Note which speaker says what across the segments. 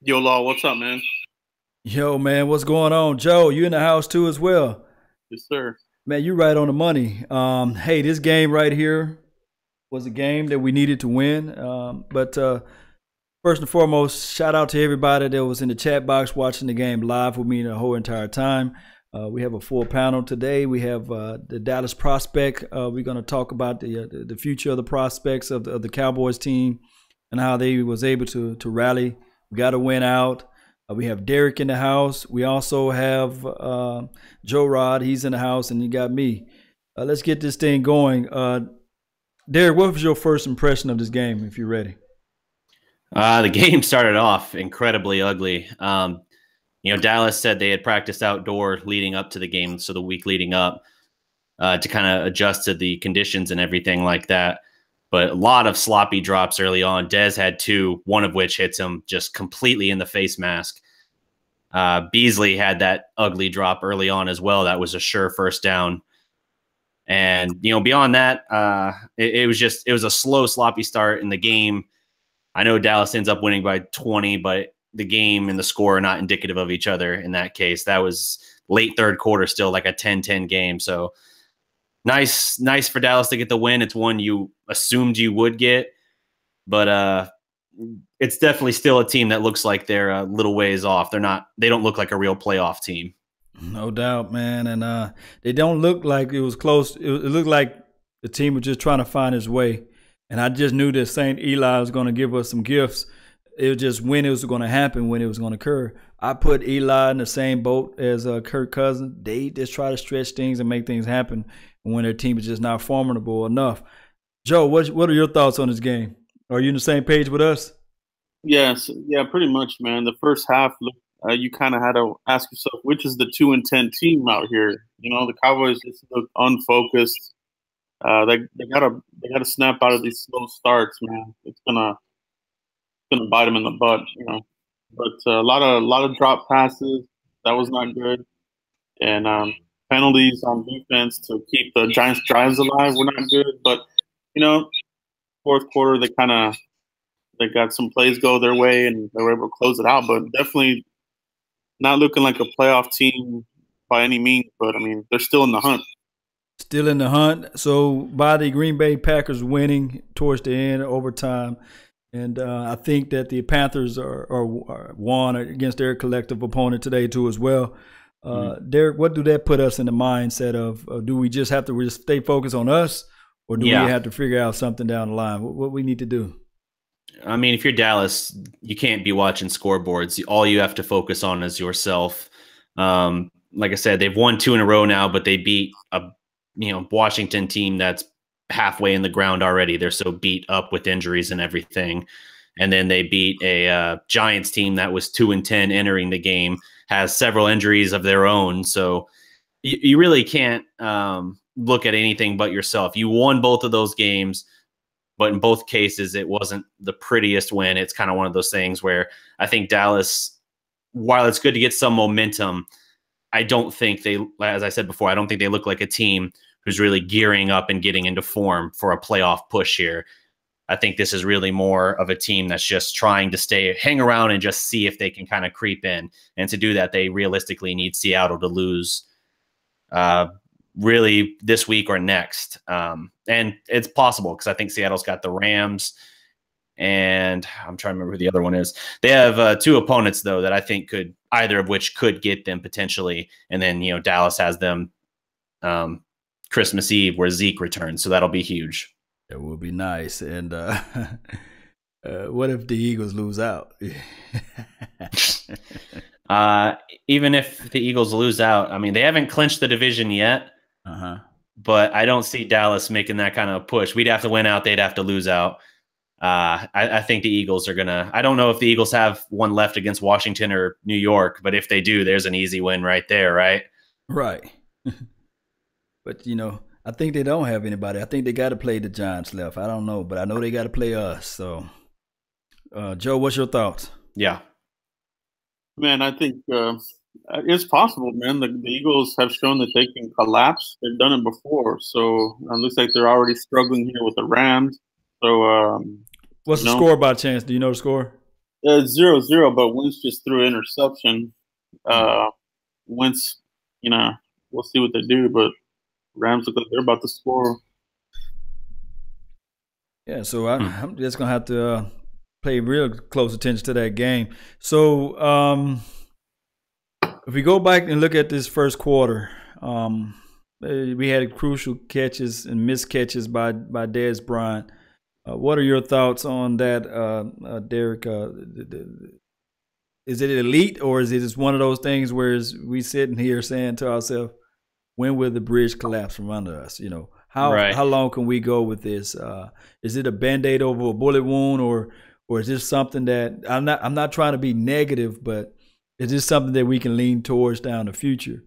Speaker 1: Yo, Law, what's up, man?
Speaker 2: Yo, man, what's going on? Joe, you in the house too as well.
Speaker 1: Yes, sir.
Speaker 2: Man, you right on the money. Hey, this game right here was a game that we needed to win. But first and foremost, shout out to everybody that was in the chat box watching the game live with me the whole entire time. We have a full panel today. We have the Dallas prospect. We're going to talk about the future of the prospects of the Cowboys team and how they was able to rally. We got to win out. We have Derek in the house. We also have Joe Rod. He's in the house, and you got me. Let's get this thing going. Derek, what was your first impression of this game, if you're ready?
Speaker 3: The game started off incredibly ugly. Dallas said they had practiced outdoor leading up to the game, so the week leading up to kind of adjust to the conditions and everything like that. But a lot of sloppy drops early on. Dez had two, one of which hits him just completely in the face mask. Beasley had that ugly drop early on as well. That was a sure first down. And, beyond that, it was a slow, sloppy start in the game. I know Dallas ends up winning by 20, but the game and the score are not indicative of each other in that case. That was late third quarter, still like a 10-10 game. So nice for Dallas to get the win. It's one you assumed you would get, but it's definitely still a team that looks like they're a little ways off. They don't look like a real playoff team.
Speaker 2: No doubt, man. And they don't look like it was close. It looked like the team was just trying to find its way. And I just knew that St. Eli was going to give us some gifts. It was just when it was going to happen, when it was going to occur. I put Eli in the same boat as Kirk Cousins. They just try to stretch things and make things happen when their team is just not formidable enough. Joe, what are your thoughts on this game? Are you on the same page with us?
Speaker 1: Yes, yeah, pretty much, man. The first half, you kind of had to ask yourself, which is the 2-10 team out here? The Cowboys just look unfocused. They gotta snap out of these slow starts, man. It's gonna bite them in the butt. But a lot of drop passes that was not good, and penalties on defense to keep the Giants' drives alive were not good. But you know, fourth quarter they got some plays go their way and they were able to close it out. But definitely not looking like a playoff team by any means. But I mean, they're still in the hunt.
Speaker 2: Still in the hunt. So by the Green Bay Packers winning towards the end, overtime. And I think that the Panthers are won against their collective opponent today too as well. Derek, what do that put us in the mindset of? Do we just have to stay focused on us, or do we have to figure out something down the line? What we need to do?
Speaker 3: I mean, if you're Dallas, you can't be watching scoreboards. All you have to focus on is yourself. Like I said, they've won two in a row now, but they beat a Washington team that's halfway in the ground already. They're so beat up with injuries and everything. And then they beat a Giants team that was 2-10 entering the game, has several injuries of their own. So you really can't look at anything but yourself. You won both of those games, but in both cases, it wasn't the prettiest win. It's kind of one of those things where I think Dallas, while it's good to get some momentum, I don't think as I said before, I don't think they look like a team who's really gearing up and getting into form for a playoff push here. I think this is really more of a team that's just trying to hang around and just see if they can kind of creep in. And to do that, they realistically need Seattle to lose really this week or next. And it's possible because I think Seattle's got the Rams, and I'm trying to remember who the other one is. They have two opponents, though, that I think either of which could get them potentially. And then, Dallas has them Christmas Eve where Zeke returns. So that'll be huge.
Speaker 2: It will be nice. And what if the Eagles lose out?
Speaker 3: Even if the Eagles lose out, I mean, they haven't clinched the division yet. But I don't see Dallas making that kind of push. We'd have to win out. They'd have to lose out. I think the Eagles are going to – I don't know if the Eagles have one left against Washington or New York, but if they do, there's an easy win right there, right?
Speaker 2: Right. But, I think they don't have anybody. I think they got to play the Giants left. I don't know, but I know they got to play us. So, Joe, what's your thoughts?
Speaker 3: Yeah.
Speaker 1: Man, I think it's possible, man. The Eagles have shown that they can collapse. They've done it before. So it looks like they're already struggling here with the Rams. So,
Speaker 2: what's the score by chance? Do you know the score?
Speaker 1: 0-0, but Wentz just threw an interception. Wentz, we'll see what they do, but Rams look like they're about to score.
Speaker 2: Yeah, so I'm just gonna have to pay real close attention to that game. So if we go back and look at this first quarter, we had crucial catches and missed catches by Dez Bryant. What are your thoughts on that, Derek? Is it elite, or is it just one of those things where we sitting here saying to ourselves, when will the bridge collapse from under us? How long can we go with this? Is it a Band-Aid over a bullet wound, or is this something that I'm not trying to be negative, but is this something that we can lean towards down the future?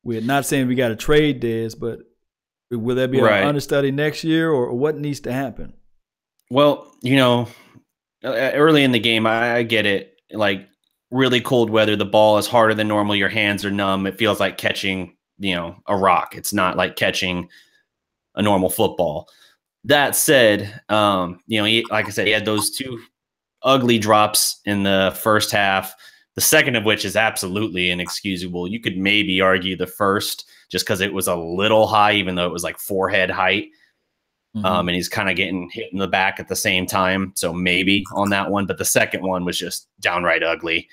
Speaker 2: We're not saying we got to trade Dez, but will there be an understudy next year, or what needs to happen?
Speaker 3: Well, early in the game, I get it. Like, really cold weather, the ball is harder than normal. Your hands are numb. It feels like catching, a rock. It's not like catching a normal football. That said, like I said, he had those two ugly drops in the first half. The second of which is absolutely inexcusable. You could maybe argue the first just because it was a little high, even though it was like forehead height. And he's kind of getting hit in the back at the same time. So maybe on that one, but the second one was just downright ugly.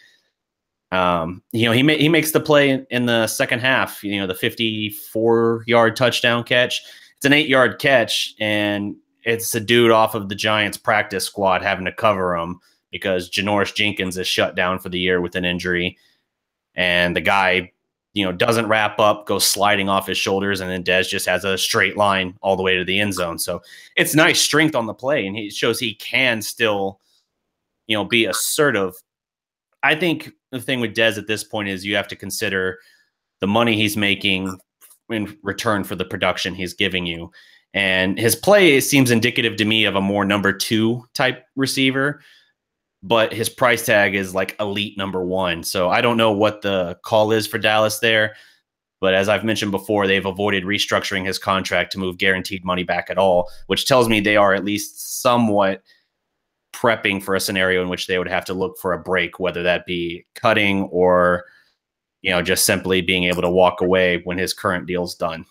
Speaker 3: He makes the play in the second half, the 54-yard touchdown catch. It's an 8-yard catch, and it's a dude off of the Giants practice squad having to cover him because Janoris Jenkins is shut down for the year with an injury. And the guy, doesn't wrap up, goes sliding off his shoulders, and then Dez just has a straight line all the way to the end zone. So it's nice strength on the play, and he shows he can still, be assertive. I think the thing with Dez at this point is you have to consider the money he's making in return for the production he's giving you. And his play seems indicative to me of a more number 2 type receiver, but his price tag is like elite number 1. So I don't know what the call is for Dallas there. But as I've mentioned before, they've avoided restructuring his contract to move guaranteed money back at all, which tells me they are at least somewhat prepping for a scenario in which they would have to look for a break, whether that be cutting or, just simply being able to walk away when his current deal's done.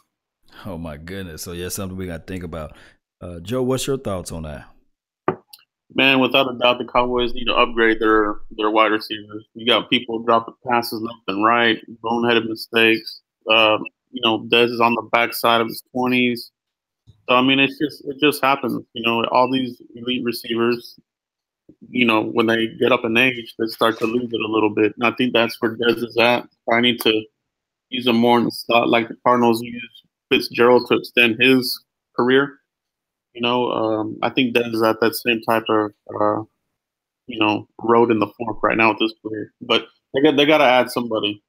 Speaker 2: Oh, my goodness. So, yeah, something we got to think about. Joe, what's your thoughts on that?
Speaker 1: Man, without a doubt, the Cowboys need to upgrade their wide receivers. You got people dropping passes left and right, boneheaded mistakes. Dez is on the backside of his 20s. So, I mean, it just happens. All these elite receivers, when they get up in age, they start to lose it a little bit. And I think that's where Dez is at. I need to use him more in the slot like the Cardinals use Fitzgerald to extend his career. I think Dez is at that same type of, road in the fork right now with this career. But they got to add somebody.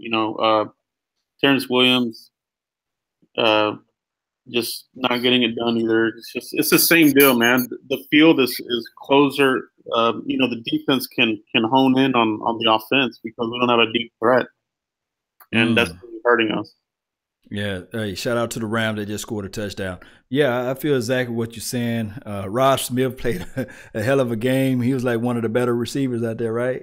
Speaker 1: Terrence Williams, just not getting it done either. It's the same deal, man. The field is closer. The defense can hone in on the offense because we don't have a deep threat, and that's really hurting us.
Speaker 2: Yeah, hey, shout out to the Rams. They just scored a touchdown. Yeah, I feel exactly what you're saying. Rob Smith played a hell of a game. He was like one of the better receivers out there, right?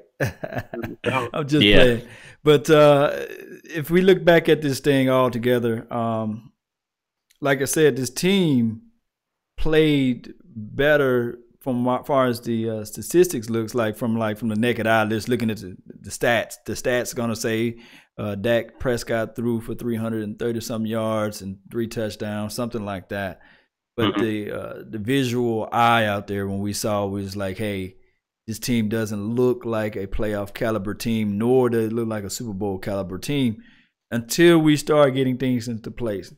Speaker 2: I'm just playing. But if we look back at this thing all together, like I said, this team played better from as far as the statistics looks like from the naked eye. Just looking at the stats. The stats are going to say Dak Prescott threw for 330-some yards and 3 touchdowns, something like that. But the visual eye out there when we saw was like, hey, this team doesn't look like a playoff caliber team, nor does it look like a Super Bowl caliber team until we start getting things into place.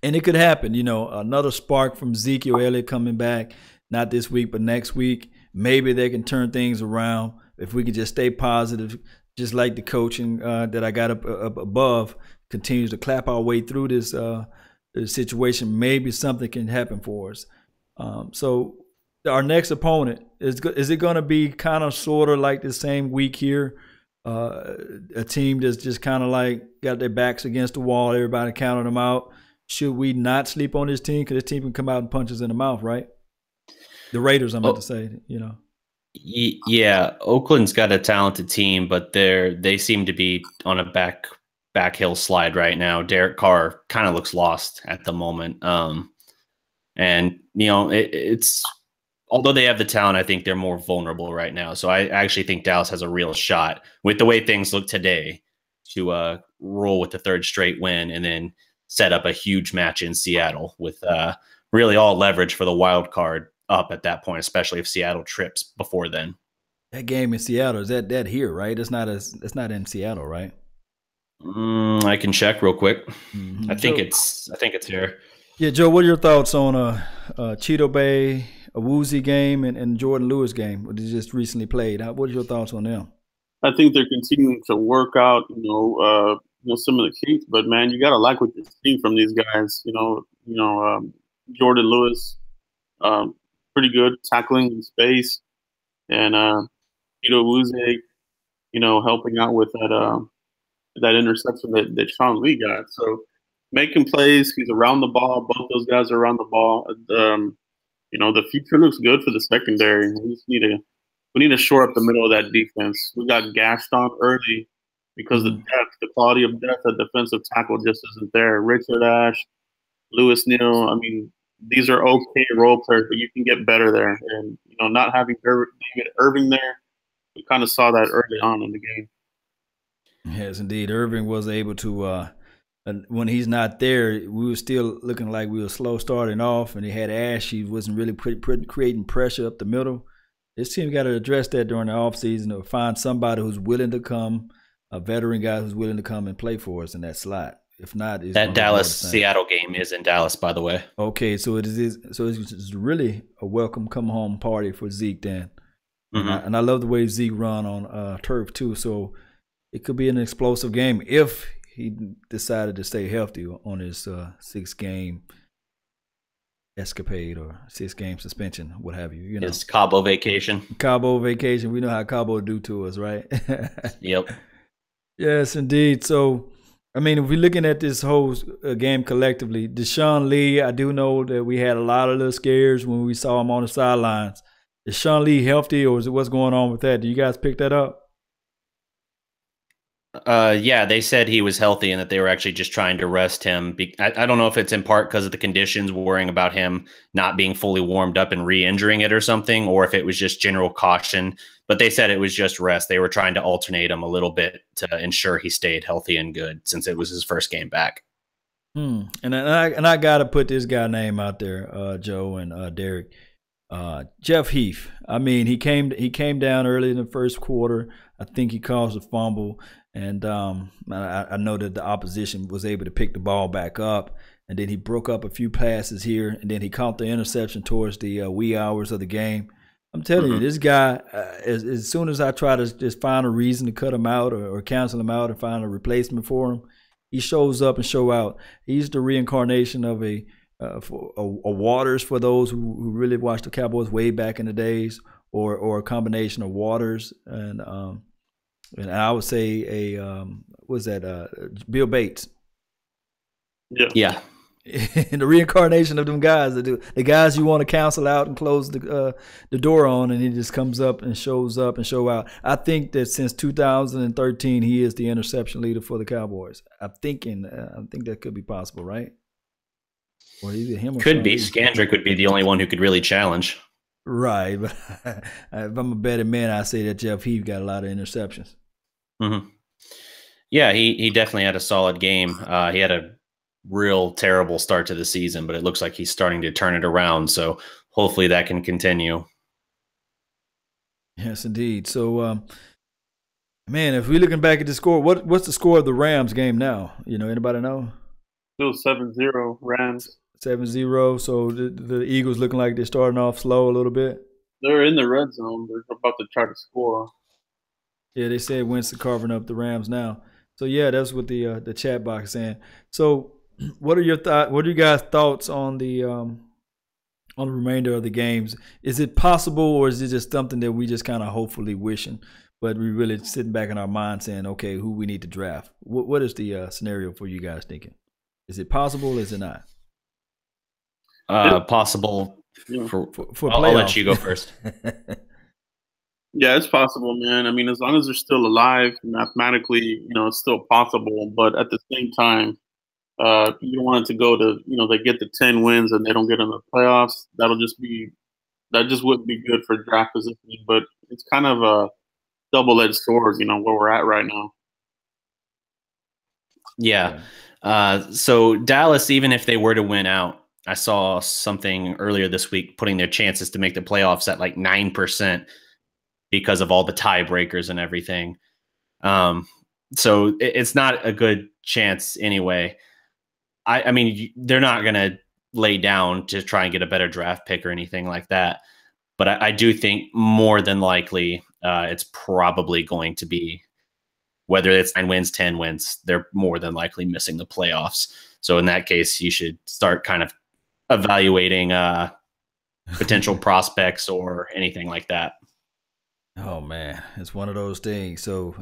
Speaker 2: And it could happen, another spark from Ezekiel Elliott coming back, not this week, but next week. Maybe they can turn things around if we can just stay positive, just like the coaching that I got up above continues to clap our way through this situation. Maybe something can happen for us. So our next opponent, is it going to be kind of sort of like the same week here? A team that's just kind of like got their backs against the wall, everybody counting them out. Should we not sleep on this team? Because this team can come out and punch us in the mouth, right? The Raiders, I'm about to say,
Speaker 3: Yeah, Oakland's got a talented team, but they seem to be on a backhill slide right now. Derek Carr kind of looks lost at the moment. And it's although they have the talent, I think they're more vulnerable right now. So I actually think Dallas has a real shot with the way things look today to roll with the third straight win and then set up a huge match in Seattle with really all leverage for the wild card up at that point, especially if Seattle trips before then.
Speaker 2: That game in Seattle, is that here, right? It's not in Seattle, right?
Speaker 3: I can check real quick.
Speaker 2: Mm-hmm.
Speaker 3: I think it's here.
Speaker 2: Yeah, Joe, what are your thoughts on Cheeto Bay, a Woozy game, and Jordan Lewis game, what they just recently played? What are your thoughts on them?
Speaker 1: I think they're continuing to work out, some of the kinks. But man, you gotta like what you're seeing from these guys. Jordan Lewis, pretty good tackling in space, and Tito Wuze, helping out with that interception that Sean Lee got. So making plays, he's around the ball. Both those guys are around the ball. The future looks good for the secondary. We need to shore up the middle of that defense. We got gashed on early because the quality of depth at defensive tackle just isn't there. Richard Ash, Lewis Neal. I mean, these are okay role players, but you can get better there. And not having David Irving there, we kind of saw that early on in the game.
Speaker 2: Yes, indeed. Irving was able to. When he's not there, we were still looking like we were slow starting off, and he had Ash. He wasn't really creating pressure up the middle. This team got to address that during the offseason or find somebody who's willing to come, a veteran guy who's willing to come and play for us in that slot. If not,
Speaker 3: that Dallas-Seattle game is in Dallas, by the way.
Speaker 2: Okay, so it's really a welcome come home party for Zeke then. Mm-hmm. And I love the way Zeke run on turf too. So it could be an explosive game if he decided to stay healthy on his 6-game escapade or 6-game suspension, what have you.
Speaker 3: His Cabo vacation.
Speaker 2: We know how Cabo do to us, right?
Speaker 3: Yep.
Speaker 2: Yes, indeed. So, I mean, if we're looking at this whole game collectively, Deshaun Lee, I do know that we had a lot of little scares when we saw him on the sidelines. Is Deshaun Lee healthy, or what's going on with that? Do you guys pick that up?
Speaker 3: Yeah, they said he was healthy and that they were actually just trying to rest him. I don't know if it's in part because of the conditions, worrying about him not being fully warmed up and re-injuring it or something, or if it was just general caution. But they said it was just rest. They were trying to alternate him a little bit to ensure he stayed healthy and good since it was his first game back.
Speaker 2: And I got to put this guy name out there, Joe and Derek. Jeff Heath. I mean, he came down early in the first quarter. I think he caused a fumble. And I know that the opposition was able to pick the ball back up, and then he broke up a few passes here, and then he caught the interception towards the wee hours of the game. I'm telling you, this guy, as soon as I try to just find a reason to cut him out or cancel him out and find a replacement for him, he shows up and show out. He's the reincarnation of a Waters for those who really watched the Cowboys way back in the days, or a combination of Waters and I would say Bill Bates.
Speaker 3: Yeah.
Speaker 2: The reincarnation of them guys, the guys you want to counsel out and close the door on, and he just comes up and shows up and show out. I think that since 2013, he is the interception leader for the Cowboys. I think that could be possible, right? Or either him or
Speaker 3: could be. Scandrick would be the only one who could really challenge.
Speaker 2: Right, but if I'm a betting man, I say that Jeff Heath got a lot of interceptions.
Speaker 3: Mm-hmm. Yeah, he definitely had a solid game. He had a real terrible start to the season, but it looks like he's starting to turn it around. So hopefully that can continue.
Speaker 2: Yes, indeed. So, man, if we're looking back at the score, what's the score of the Rams game now? Anybody know?
Speaker 1: Still 7-0 Rams.
Speaker 2: 7-0. So the Eagles looking like they're starting off slow a little bit.
Speaker 1: They're in the red zone. They're about to try to score.
Speaker 2: Yeah, they said Winston carving up the Rams now. So yeah, that's what the chat box is saying. So, what are your thoughts? What are you guys' thoughts on the remainder of the games? Is it possible, or is it just something that we just kind of hopefully wishing, but we really sitting back in our mind saying, okay, who we need to draft? What is the scenario for you guys thinking? Is it possible? Or is it not?
Speaker 3: Possible.
Speaker 2: For
Speaker 3: I'll let you go first.
Speaker 1: Yeah, it's possible, man. I mean, as long as they're still alive, mathematically, it's still possible. But at the same time, you don't want it to go to, they get the 10 wins and they don't get in the playoffs. That just wouldn't be good for draft positioning. But it's kind of a double-edged sword, where we're at right now.
Speaker 3: Yeah. So Dallas, even if they were to win out, I saw something earlier this week putting their chances to make the playoffs at like 9% because of all the tiebreakers and everything. So it's not a good chance anyway. I mean, they're not going to lay down to try and get a better draft pick or anything like that. But I do think more than likely it's probably going to be, whether it's 9 wins, 10 wins, they're more than likely missing the playoffs. So in that case, you should start kind of evaluating potential prospects or anything like that.
Speaker 2: Oh man, it's one of those things. So,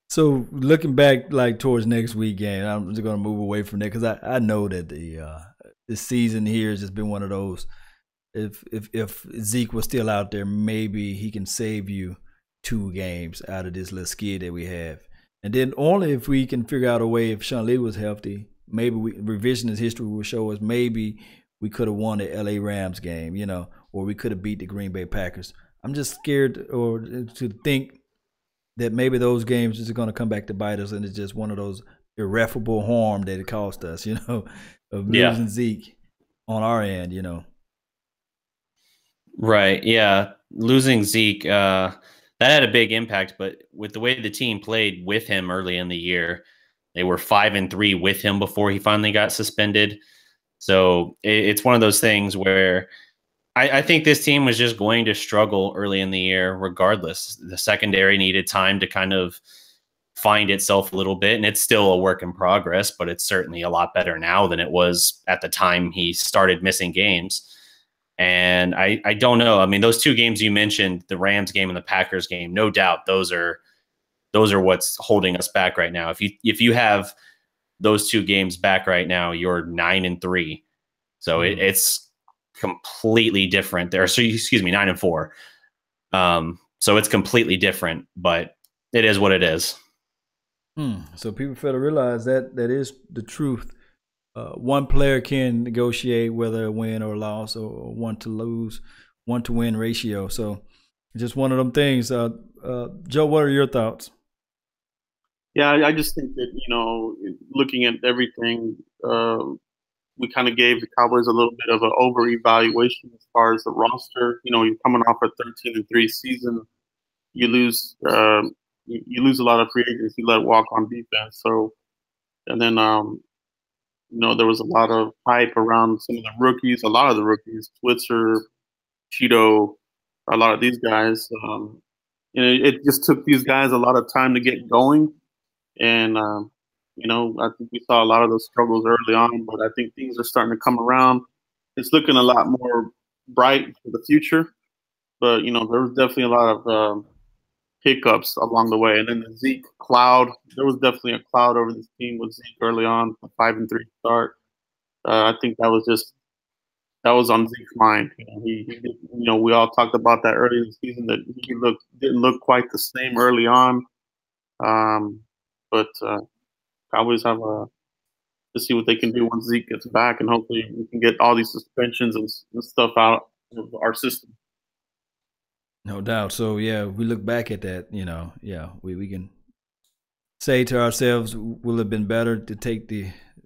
Speaker 2: so looking back like towards next week game, I'm just gonna move away from that because I know that the season here has just been one of those. If Zeke was still out there, maybe he can save you 2 games out of this little skid that we have. And then only if we can figure out a way, if Sean Lee was healthy, maybe revisionist history will show us maybe we could have won the LA Rams game, or we could have beat the Green Bay Packers. I'm just scared or to think that maybe those games is going to come back to bite us, and it's just one of those irreparable harm that it cost us, of losing Zeke on our end,
Speaker 3: Right. Yeah. Losing Zeke, that had a big impact, but with the way the team played with him early in the year, they were 5-3 with him before he finally got suspended. So it's one of those things where I think this team was just going to struggle early in the year, regardless. The secondary needed time to kind of find itself a little bit, and it's still a work in progress, but it's certainly a lot better now than it was at the time he started missing games. And I don't know. I mean, those 2 games you mentioned, the Rams game and the Packers game, no doubt those are what's holding us back right now. If you have those 2 games back right now, you're 9-3. So it's completely different there. So excuse me, 9-4. So it's completely different, but it is what it is.
Speaker 2: So people fail to realize that is the truth. One player can negotiate whether a win or a loss or 1 to lose, 1 to win ratio. So just one of them things. Joe, what are your thoughts?
Speaker 1: Yeah, I just think that, looking at everything, we kind of gave the Cowboys a little bit of an over evaluation as far as the roster. You're coming off a 13-3 season. You lose, you lose a lot of free agents. You let walk on defense. So, and then, there was a lot of hype around some of the rookies, a lot of the rookies, Switzer, Cheeto, a lot of these guys. It just took these guys a lot of time to get going. And, I think we saw a lot of those struggles early on, but I think things are starting to come around. It's looking a lot more bright for the future. But, there was definitely a lot of hiccups along the way. And then the Zeke cloud, there was definitely a cloud over this team with Zeke early on, a 5-3 start. I think that was on Zeke's mind. We all talked about that early in the season that he didn't look quite the same early on. But Cowboys have to see what they can do once Zeke gets back, and hopefully we can get all these suspensions and stuff out of our system.
Speaker 2: No doubt. So yeah, we look back at that. We can say to ourselves, will it have been better to take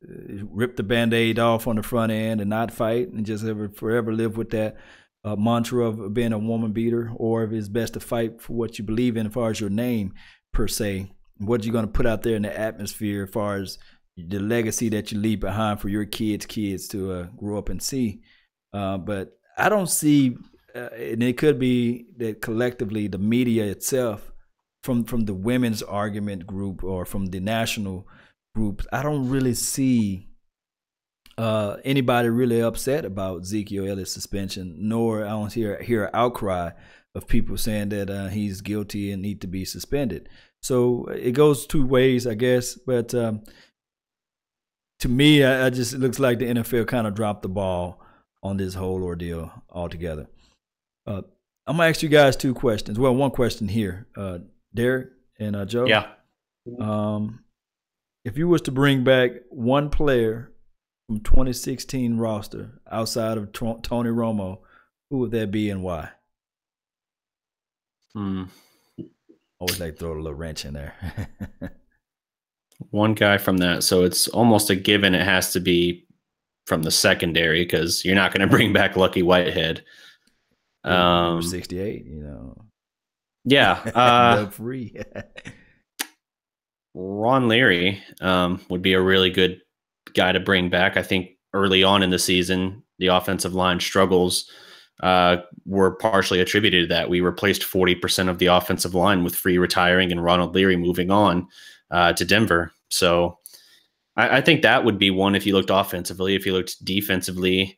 Speaker 2: rip the Band-Aid off on the front end and not fight and just forever live with that mantra of being a woman beater, or if it's best to fight for what you believe in as far as your name per se, what you're going to put out there in the atmosphere as far as the legacy that you leave behind for your kids to grow up and see. But I don't see, and it could be that collectively the media itself, from the women's argument group or from the national group, I don't really see anybody really upset about Ezekiel Elliott's suspension, nor I don't hear an outcry of people saying that he's guilty and need to be suspended. So it goes 2 ways, I guess. But to me, it looks like the NFL kind of dropped the ball on this whole ordeal altogether. I'm gonna ask you guys two questions. Well, one question here, Derek and Joe.
Speaker 3: Yeah.
Speaker 2: If you was to bring back one player from 2016 roster outside of Tony Romo, who would that be and why? Always like to throw a little wrench in there.
Speaker 3: One guy from that. So it's almost a given it has to be from the secondary because you're not going to bring back Lucky Whitehead.
Speaker 2: Number 68, you know.
Speaker 3: Yeah.
Speaker 2: Doug Free.
Speaker 3: Ron Leary would be a really good guy to bring back. I think early on in the season, the offensive line struggles were partially attributed to that. We replaced 40% of the offensive line with Free retiring and Ronald Leary moving on to Denver. So I think that would be one if you looked offensively. If you looked defensively,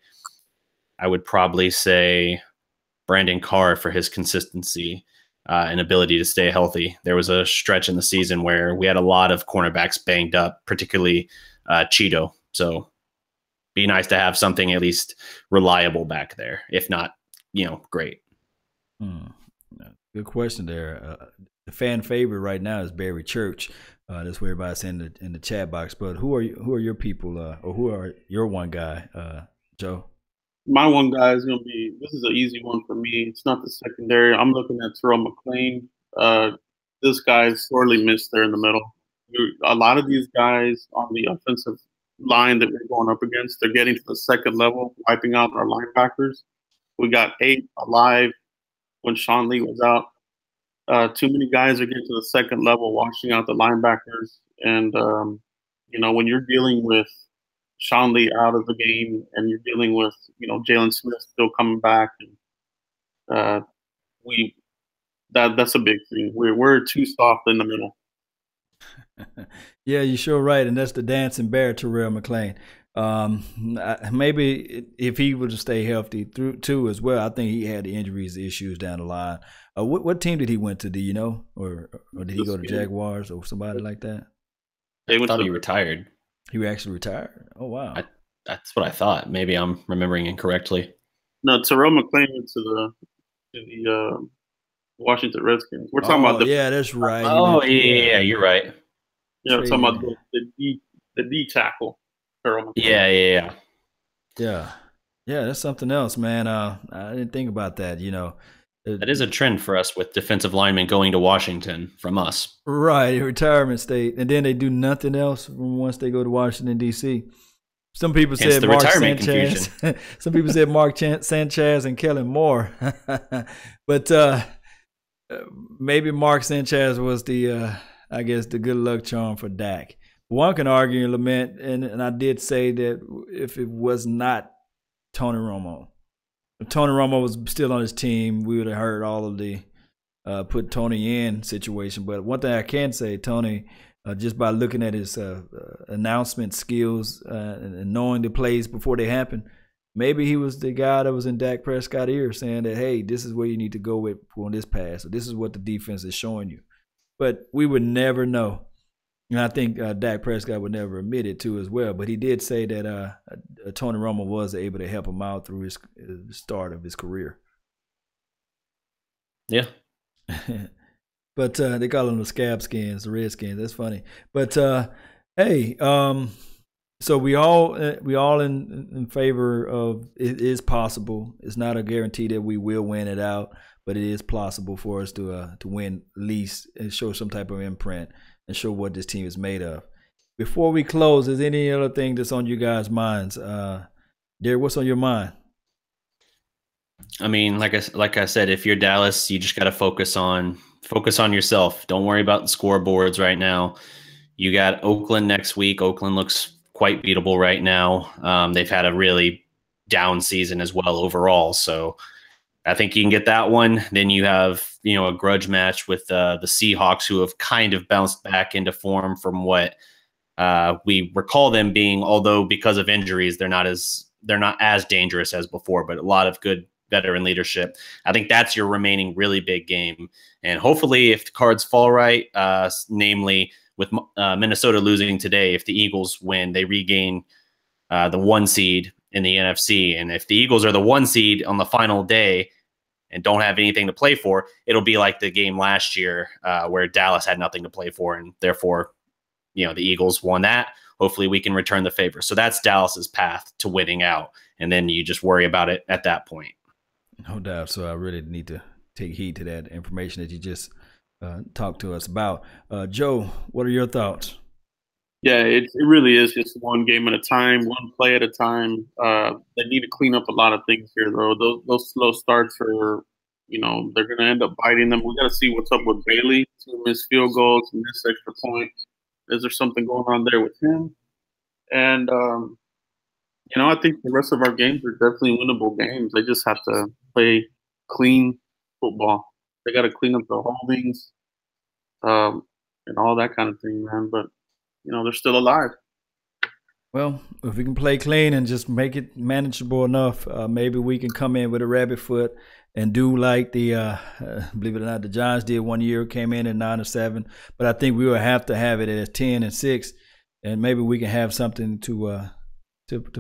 Speaker 3: I would probably say Brandon Carr for his consistency and ability to stay healthy. There was a stretch in the season where we had a lot of cornerbacks banged up, particularly Cheeto. So be nice to have something at least reliable back there, if not, great.
Speaker 2: Good question there. The fan favorite right now is Barry Church. That's what everybody's saying in the chat box. But who are your people, or who are your one guy, Joe?
Speaker 1: My one guy is going to be, this is an easy one for me. It's not the secondary. I'm looking at Terrell McClain. This guy is sorely missed there in the middle. A lot of these guys on the offensive line that we're going up against, they're getting to the second level, wiping out our linebackers. We got 8 alive when Sean Lee was out. Too many guys are getting to the second level, washing out the linebackers. And, when you're dealing with Sean Lee out of the game and you're dealing with, Jalen Smith still coming back, and that's a big thing. We're too soft in the middle.
Speaker 2: Yeah, you're sure right, and that's the dancing bear, Terrell McClain. Maybe if he would stay healthy through too as well. I think he had the injuries issues down the line. What team did he went to? Do you know, or did he go to Jaguars or somebody like that?
Speaker 3: I thought he retired.
Speaker 2: He actually retired. Oh wow,
Speaker 3: that's what I thought. Maybe I'm remembering incorrectly.
Speaker 1: No, Terrell McClain went to the Washington Redskins. We're talking about
Speaker 2: that's right.
Speaker 3: Oh yeah, you're right.
Speaker 1: Yeah, we're talking about the D tackle.
Speaker 2: Yeah. That's something else, man. I didn't think about that.
Speaker 3: That is a trend for us with defensive linemen going to Washington from us.
Speaker 2: Right, retirement state, and then they do nothing else once they go to Washington D.C. Some people said Mark Sanchez. Some people said Mark Sanchez and Kellen Moore, but maybe Mark Sanchez was the good luck charm for Dak. One can argue and lament, and I did say that if it was not Tony Romo, if Tony Romo was still on his team, we would have heard all of the put Tony in situation. But one thing I can say, Tony, just by looking at his announcement skills and knowing the plays before they happen, maybe he was the guy that was in Dak Prescott's ear saying that, hey, this is where you need to go with on this pass, or this is what the defense is showing you. But we would never know. And I think Dak Prescott would never admit it to as well. But he did say that Tony Romo was able to help him out through his start of his career.
Speaker 3: Yeah.
Speaker 2: But they call them the scab skins, the Redskins. That's funny. But hey, so we all in favor of it is possible. It's not a guarantee that we will win it out, but it is possible for us to win at least and show some type of imprint and show what this team is made of. Before we close, is any other thing that's on you guys' minds? Derek, what's on your mind?
Speaker 3: I mean, like I said, if you're Dallas, you just got to focus on yourself. Don't worry about the scoreboards right now. You got Oakland next week. Oakland looks quite beatable right now. They've had a really down season as well overall. So I think you can get that one. Then you have, a grudge match with the Seahawks, who have kind of bounced back into form from what we recall them being, although because of injuries, they're not as dangerous as before, but a lot of good veteran leadership. I think that's your remaining really big game. And hopefully if the cards fall right, namely with Minnesota losing today, if the Eagles win, they regain the 1 seed in the NFC. And if the Eagles are the 1 seed on the final day and don't have anything to play for, it'll be like the game last year where Dallas had nothing to play for, and therefore, the Eagles won that. Hopefully we can return the favor. So that's Dallas's path to winning out, and then you just worry about it at that point.
Speaker 2: No doubt. So I really need to take heed to that information that you just talked to us about. Joe, what are your thoughts?
Speaker 1: Yeah, it really is just one game at a time, one play at a time. They need to clean up a lot of things here, though. Those slow starts are, they're going to end up biting them. We got to see what's up with Bailey. 2 missed field goals, missed extra point. Is there something going on there with him? And I think the rest of our games are definitely winnable games. They just have to play clean football. They got to clean up the holdings, and all that kind of thing, man. But they're still alive.
Speaker 2: Well, if we can play clean and just make it manageable enough, maybe we can come in with a rabbit foot and do like the, believe it or not, the Giants did one year, came in at 9-7. But I think we will have to have it at 10-6, and maybe we can have something to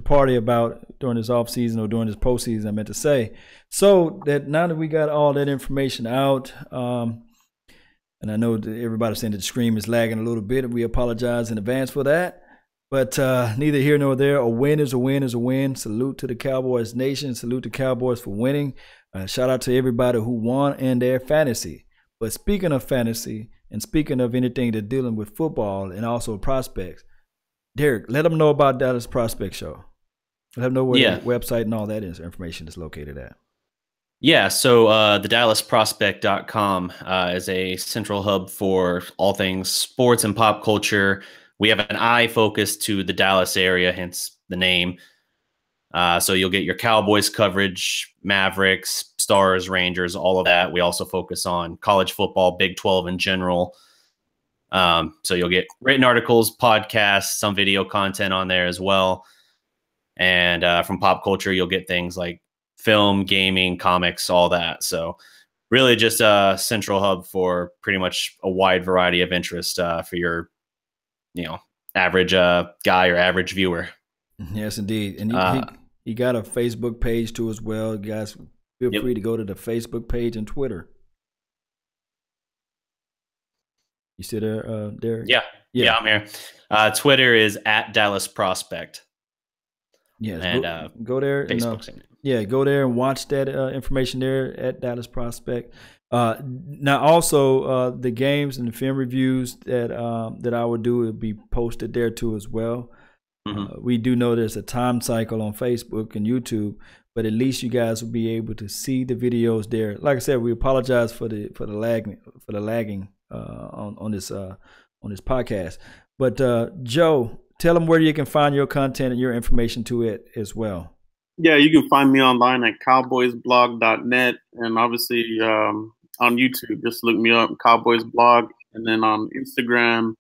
Speaker 2: party about during this off season or during this postseason, I meant to say. So that now that we got all that information out, and I know that everybody's saying that the stream is lagging a little bit, and we apologize in advance for that. But neither here nor there. A win is a win is a win. Salute to the Cowboys Nation. Salute to Cowboys for winning. Shout out to everybody who won in their fantasy. But speaking of fantasy and speaking of anything that's dealing with football and also prospects, Derek, let them know about Dallas Prospect Show. Let them know where the website and all that information is located at.
Speaker 3: Yeah, so the DallasProspect.com is a central hub for all things sports and pop culture. We have an eye focus to the Dallas area, hence the name. So you'll get your Cowboys coverage, Mavericks, Stars, Rangers, all of that. We also focus on college football, Big 12 in general. So you'll get written articles, podcasts, some video content on there as well. And from pop culture, you'll get things like film, gaming, comics, all that. So really just a central hub for pretty much a wide variety of interest for your, average guy or average viewer.
Speaker 2: Yes, indeed. And he got a Facebook page too as well. You guys feel free to go to the Facebook page and Twitter. You see there, Derek?
Speaker 3: Yeah, I'm here. Twitter is @DallasProspect.
Speaker 2: Yes,
Speaker 3: and
Speaker 2: go there. Go there and watch that information there at Dallas Prospect. Now, also the games and the film reviews that I would do will be posted there too as well. Mm-hmm. We do know there's a time cycle on Facebook and YouTube, but at least you guys will be able to see the videos there. Like I said, we apologize for the lagging on this podcast. But Joe, tell them where you can find your content and your information to it as well.
Speaker 1: Yeah, you can find me online at cowboysblog.net, and obviously on YouTube, just look me up, Cowboys Blog, and then on Instagram,